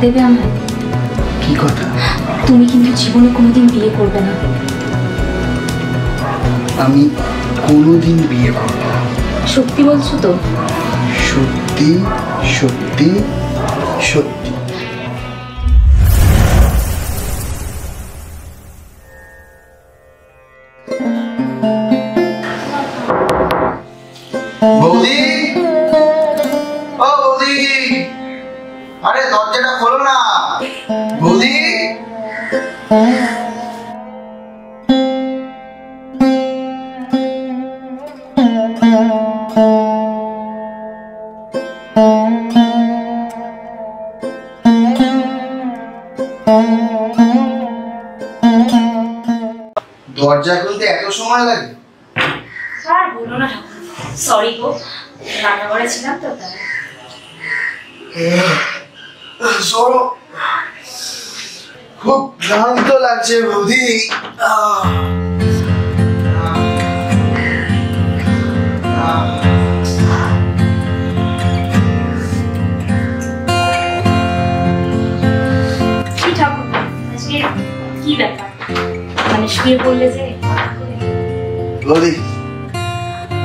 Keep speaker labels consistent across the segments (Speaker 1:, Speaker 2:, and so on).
Speaker 1: দেবে আমায়?
Speaker 2: কি কথা?
Speaker 1: তুমি কিন্তু জীবনে কোনোদিন বিয়ে করবে না।
Speaker 2: আমি কোনোদিন বিয়ে করব না।
Speaker 1: সত্যি বলছো তো?
Speaker 2: সত্যি সত্যি সত্যি। বৌদি, ও বৌদি, আরে দরজাটা খোলো না বৌদি। দরজা খুলতে এত সময় লাগে?
Speaker 1: স্যার বলো না, সরি গো, রান্না করেছিলাম তো তাই।
Speaker 2: খুব ক্লান্ত লাগছে বৌদি।
Speaker 1: কি ঠাকুর, আজকে কি ব্যাপার, মানে শুয়ে পড়লে যে?
Speaker 2: বৌদি,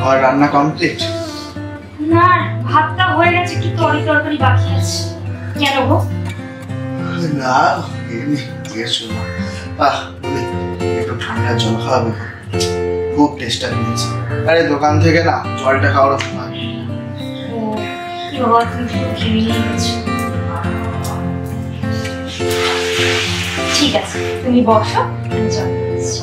Speaker 2: আমার রান্না কমপ্লিট?
Speaker 1: না, ভাতটা হয়ে গেছে, একটু তরকারি বাকি আছে। কেন গো?
Speaker 2: না এমনি জিজ্ঞেস করলাম। বৌদি, একটু ঠান্ডা জল খাওয়াবে? খুব টেস্টটা নিয়েছে। আরে দোকান থেকে না জলটা খাওয়ার সময়।
Speaker 1: ও কি বাবা, তুমি খেয়ে নিয়ে গেছো। ঠিক আছে, তুমি বসো, আমি জল দিচ্ছি।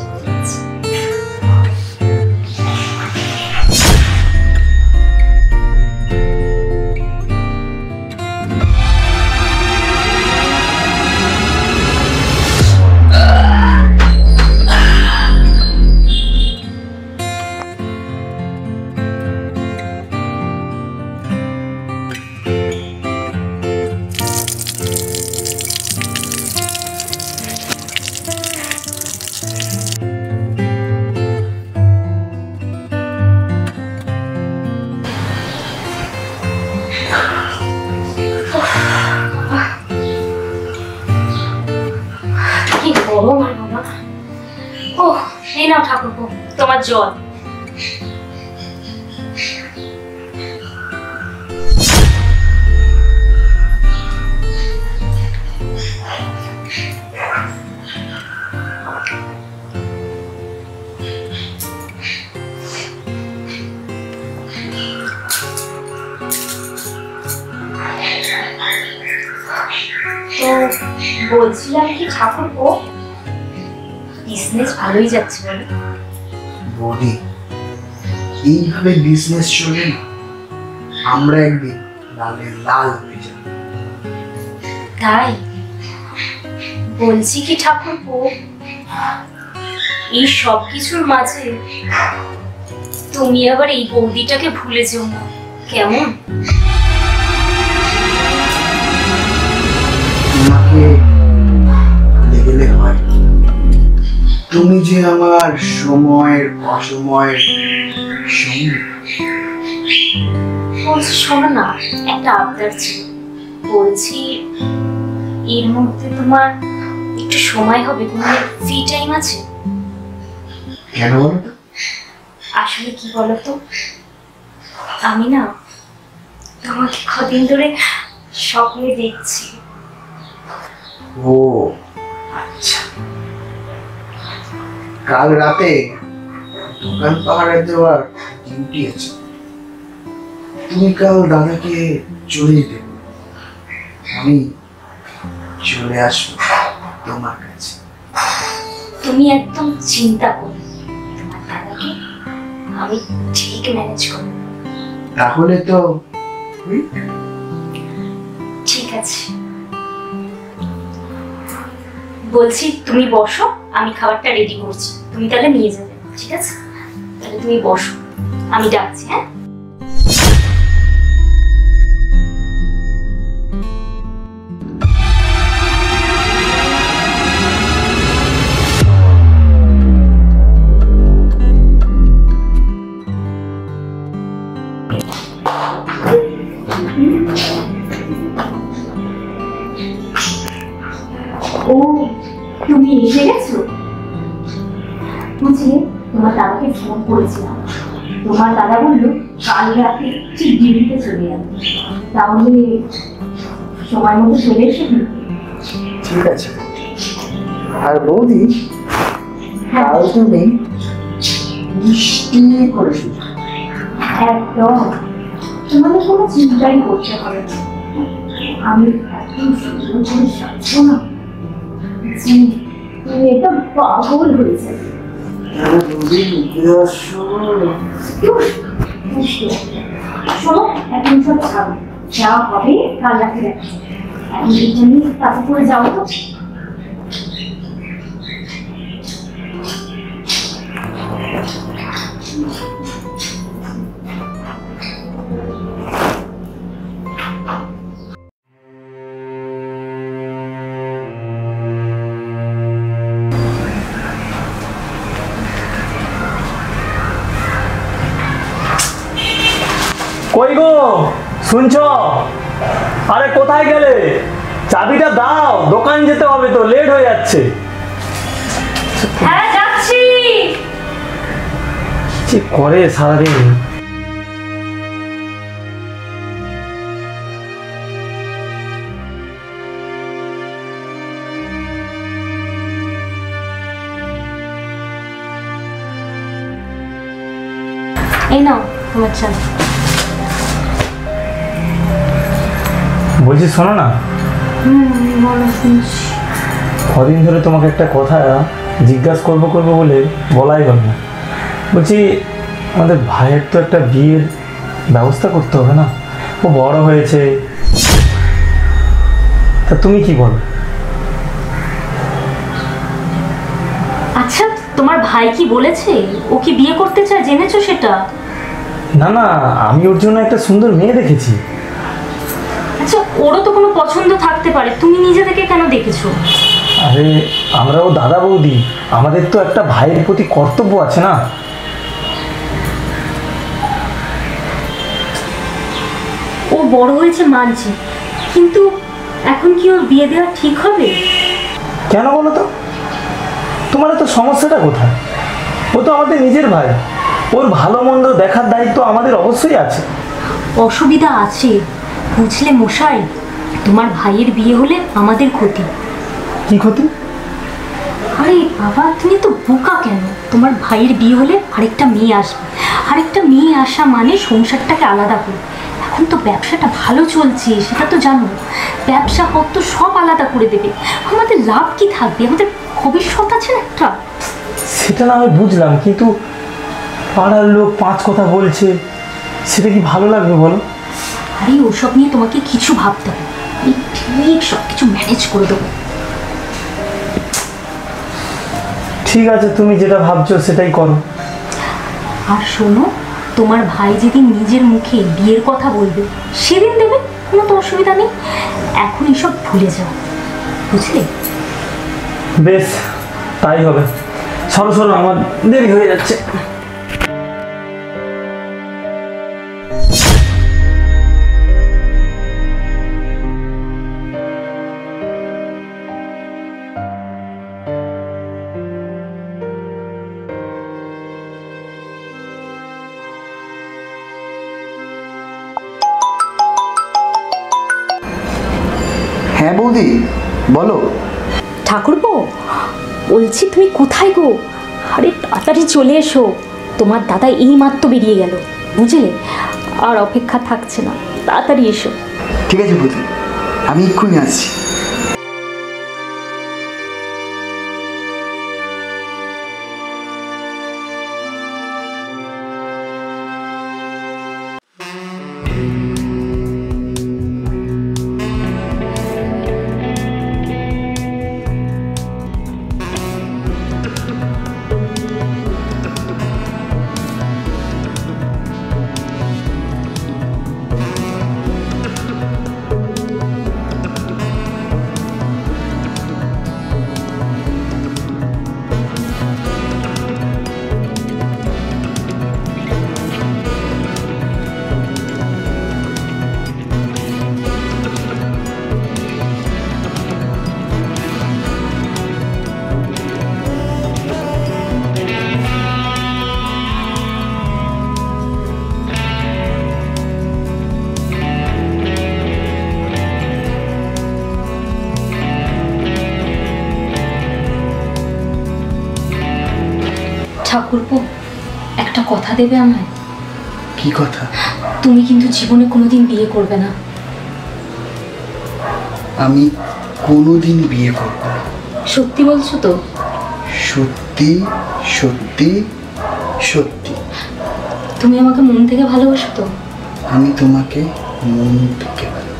Speaker 1: এই নাও ঠাকুরপো, তোমার জল। তো বলছিলাম কি ঠাকুরপো, বিজনেস ভালোই যাচ্ছে বলে?
Speaker 2: বৌদি, এইভাবে বিজনেস চলে না, আমরা একদিন লালে লাল হয়ে যাব।
Speaker 1: তাই বলছি কি ঠাকুরপো, এই সব কিছুর মাঝে তুমি আবার এই বৌদিটাকে ভুলে যেও না, কেমন?
Speaker 2: তোমাকে ভুলে গেলে হয়? তুমি যে আমার সময়ের অসময়ের সঙ্গী।
Speaker 1: বলছি শোনো না, একটা আবদার ছিল। বলছি এর মধ্যে তোমার একটু সময় হবে, কোনো ফ্রি টাইম আছে?
Speaker 2: কেন বলো তো?
Speaker 1: আসলে কি বলতো, আমি না তোমাকে কদিন ধরে স্বপ্নে দেখছি।
Speaker 2: ও আচ্ছা, কাল রাতে দোকান পাহারা দেওয়ার ডিউটি আছে। তুমি কাল দাদাকে চলে যেতে, আমি চলে আসবো তোমার কাছে।
Speaker 1: তুমি একদম চিন্তা করো, তোমার দাদাকে আমি ঠিক ম্যানেজ করব।
Speaker 2: তাহলে তো
Speaker 1: ঠিক আছে, বলছি তুমি বসো, আমি খাবারটা রেডি করছি, তুমি তাহলে নিয়ে যাবে। ঠিক আছে, তাহলে তুমি বসো, আমি ডাকছি। হ্যাঁ, বুঝলে তোমার দাদাকে ফোন করেছিলাম, তোমার দাদা বললো কাল রাতে ঠিক ডিউটিতে চলে যাবে, তাহলে সময় মতো চলে এসে।
Speaker 2: ঠিক আছে। আর বৌদি,
Speaker 1: হ্যাঁ
Speaker 2: কাল তুমি মিষ্টি করে শুধু।
Speaker 1: একদম, তোমাদের কোনো চিন্তাই করতে হবে না। আমি এত সুন্দর করে সাজবো না, এটা পাগল হয়েছে। শোনো, এখন সব খাবো, যা হবে কাল রাতে দেখা যাবে। এখন এই জন্যই তাকে করে যাও তো।
Speaker 3: কই গো, শুনছো? আরে কোথায় গেলে? চাবিটা দাও, দোকান যেতে হবে তো, লেট হয়ে যাচ্ছে।
Speaker 1: হ্যাঁ যাচ্ছি।
Speaker 3: কি করে সারাদিন?
Speaker 1: এই নাও তোমার চা।
Speaker 3: বলছি শোনো না,
Speaker 1: বলো শুনছি।
Speaker 3: কদিন ধরে তোমাকে একটা কথা জিজ্ঞাসা করবো বলে বলাই হল না। বলছি আমাদের ভাইয়ের তো একটা বিয়ের ব্যবস্থা করতে হবে না? ও বড় হয়েছে, তা তুমি কি বলো?
Speaker 1: আচ্ছা, তোমার ভাই কি বলেছে? ও কি বিয়ে করতে চায়, জেনেছো সেটা?
Speaker 3: না না, আমি ওর জন্য একটা সুন্দর মেয়ে দেখেছি।
Speaker 1: আচ্ছা, ওরও তো কোনো পছন্দ থাকতে পারে, তুমি নিজে থেকে কেন দেখেছো?
Speaker 3: আরে আমরাও দাদা বৌদি, আমাদের তো একটা ভাইয়ের প্রতি কর্তব্য আছে না?
Speaker 1: ও বড় হয়েছে মানছি, কিন্তু এখন কি ওর বিয়ে দেওয়া ঠিক হবে?
Speaker 3: কেন বলো তো? তোমার তো সমস্যাটা কোথায়? ও তো আমাদের নিজের ভাই, ওর ভালো মন্দ দেখার দায়িত্ব আমাদের অবশ্যই আছে।
Speaker 1: অসুবিধা আছে বুঝলে মশাই, তোমার ভাইয়ের বিয়ে হলে আমাদের ক্ষতি।
Speaker 3: কি ক্ষতি?
Speaker 1: আরে বাবা, তুমি তো বোকা কেন? তোমার ভাইয়ের বিয়ে হলে আরেকটা মেয়ে আসবে, আরেকটা মেয়ে আসা মানে সংসারটাকে আলাদা করে। এখন তো ব্যবসাটা ভালো চলছে, সেটা তো জানো। ব্যবসা পত্র সব আলাদা করে দেবে, আমাদের লাভ কি থাকবে? আমাদের ভবিষ্যৎ আছে না একটা।
Speaker 3: সেটা না আমি বুঝলাম, কিন্তু পাড়ার লোক পাঁচ কথা বলছে, সেটা কি ভালো লাগবে বলো?
Speaker 1: আরে ওসব নিয়ে তোমাকে কিছু ভাবতে হবে, আমি ঠিক সব কিছু ম্যানেজ করে দেবো।
Speaker 3: ঠিক আছে, তুমি যেটা ভাবছো সেটাই করো।
Speaker 1: আর শোনো, তোমার ভাই যেদিন নিজের মুখে বিয়ের কথা বলবে সেদিন দেবে, কোনো তো অসুবিধা নেই। এখন এসব ভুলে যাও, বুঝলে?
Speaker 3: বেশ, তাই হবে। সরো সরো, আমার দেরি হয়ে যাচ্ছে।
Speaker 2: হ্যাঁ বৌদি, বলো।
Speaker 1: ঠাকুরপো, বলছি তুমি কোথায় গো? আরে তাড়াতাড়ি চলে এসো, তোমার দাদা এই মাত্র বেরিয়ে গেল, বুঝলে? আর অপেক্ষা থাকছে না, তাড়াতাড়ি এসো।
Speaker 2: ঠিক আছে বৌদি, আমি এক্ষুনি আসছি।
Speaker 1: ঠাকুরপো, একটা কথা দেবে আমায়?
Speaker 2: কি কথা?
Speaker 1: তুমি কিন্তু জীবনে কোনোদিন বিয়ে করবে না।
Speaker 2: আমি কোনোদিন বিয়ে করব না।
Speaker 1: সত্যি বলছো তো?
Speaker 2: সত্যি সত্যি সত্যি।
Speaker 1: তুমি আমাকে মন থেকে ভালোবাসো তো?
Speaker 2: আমি তোমাকে মন থেকে ভালোবাসি।